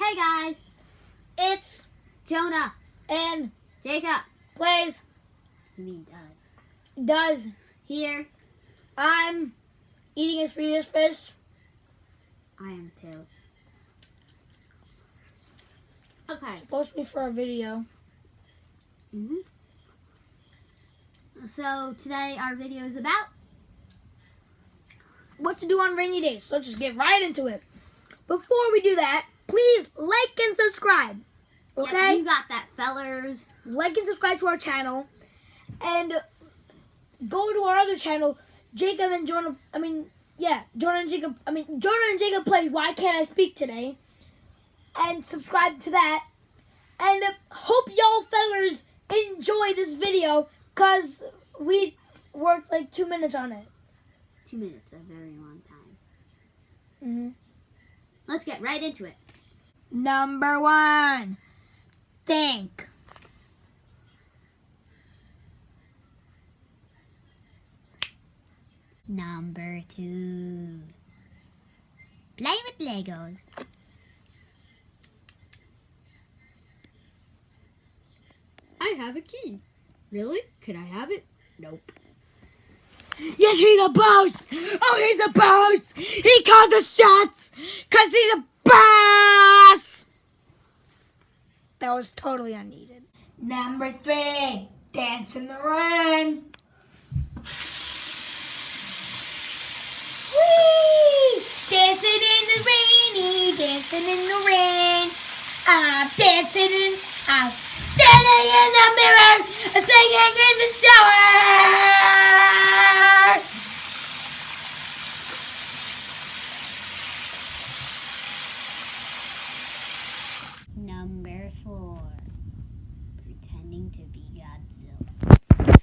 Hey guys, it's Jonah and Jacob plays. You mean does here. I'm eating a Swedish fish. I am too. Okay. Supposed to be for a video. So today our video is about What to do on rainy days. So let's just get right into it. Before we do that, please like and subscribe. Okay? Yeah, you got that, fellers. Like and subscribe to our channel. And go to our other channel, Jonah and Jacob plays Why Can't I Speak Today? And subscribe to that. And hope y'all fellers enjoy this video, because we worked like 2 minutes on it. 2 minutes, a very long time. Let's get right into it. Number 1, think. Number 2, play with Legos. I have a key. Really? Could I have it? Nope. Yes, he's a boss! Oh, he's a boss! He calls the shots! Because he's a boss! That was totally unneeded. Number 3, dance in the rain. Whee! Dancing in the rainy, dancing in the rain. I'm standing in the mirror, and singing in the shower. Number 4, pretending to be Godzilla.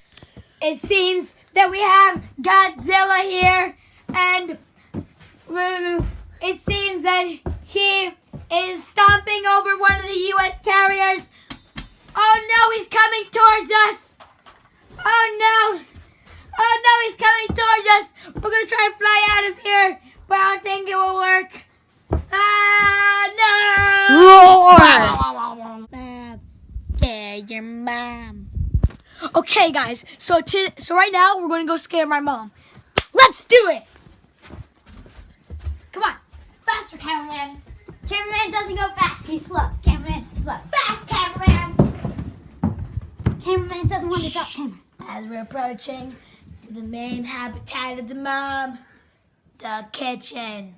It seems that we have Godzilla here, and it seems that he is stomping over one of the U.S. carriers. Oh no, he's coming towards us! Oh no! Oh no, he's coming towards us! We're gonna try and fly out of here, but I don't think it will work. Ah, no! Roar! Your mom. Okay, guys. So right now we're gonna go scare my mom. Let's do it. Come on, faster, cameraman. Cameraman doesn't go fast, he's slow. Cameraman's slow. Fast, cameraman! Cameraman doesn't want to drop camera. As we're approaching to the main habitat of the mom, the kitchen.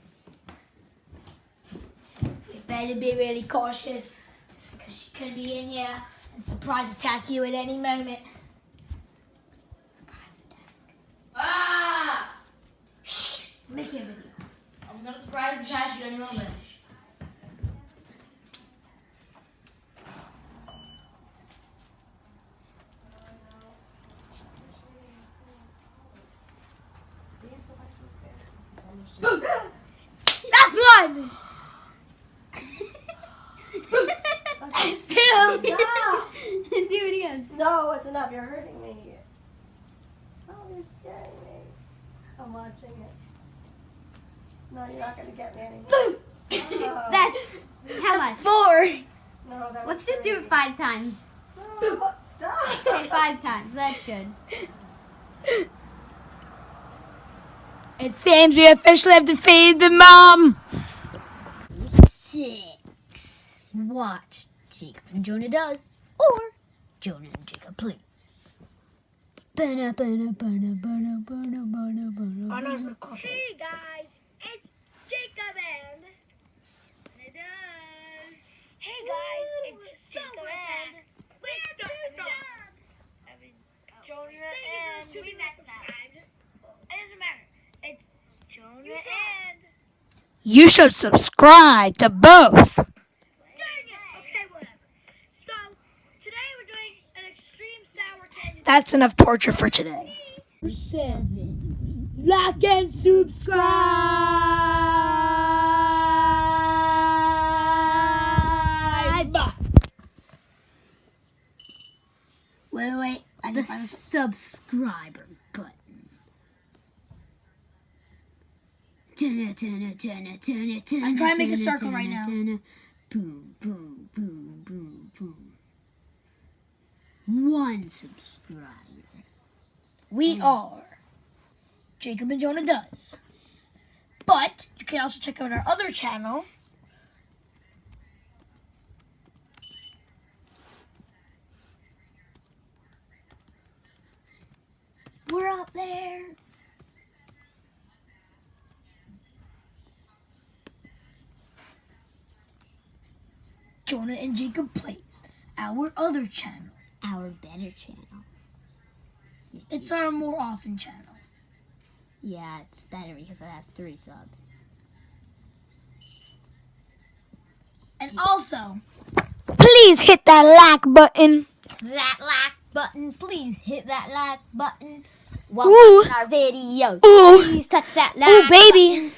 We better be really cautious, because she could be in here and surprise attack you at any moment. Surprise attack. Ah! Shh! I'm making a video. I'm gonna surprise attack you any moment. That's one! Still! Do it again. No, it's enough. You're hurting me. Stop, you're scaring me. I'm watching it. No, you're not gonna get me anymore. Stop. That's how much? 4! No, that was Let's just do it 5 times. No, stop. Okay, 5 times. That's good. It seems we officially have defeated the mom. 6. Watch Jacob and Jonah does. Or Jonah and Jacob plays. Hey guys, it's Jacob and Hey guys, it's Jacob and we're the subs. Jonah and we messed up. It doesn't matter. It's Jonah and you should subscribe to both. Okay, whatever. So today we're doing an extreme sour candy. That's enough torture for today. 7. Like and subscribe. Wait. I The didn't find this. subscriber button. I'm trying to make a circle right now. Boom, boom, boom, boom, boom. 1 subscriber. We are Jacob and Jonah Does. But you can also check out our other channel. We're up there. Jonah and Jacob Plays, our other channel. Our better channel. It's our more often channel. Yeah, it's better because it has 3 subs. And also, please hit that like button. That like button, please hit that like button. While Ooh. watching our videos, Ooh. please touch that like Ooh, baby. button.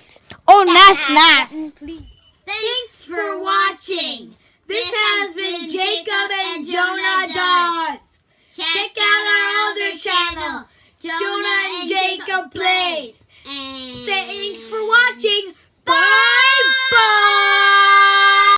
Oh, That nice, like nice. button, please. Thanks for watching. This has been Jacob and Jonah Does. Check out our other channel, Jonah and Jacob Plays. And Thanks for watching. Bye.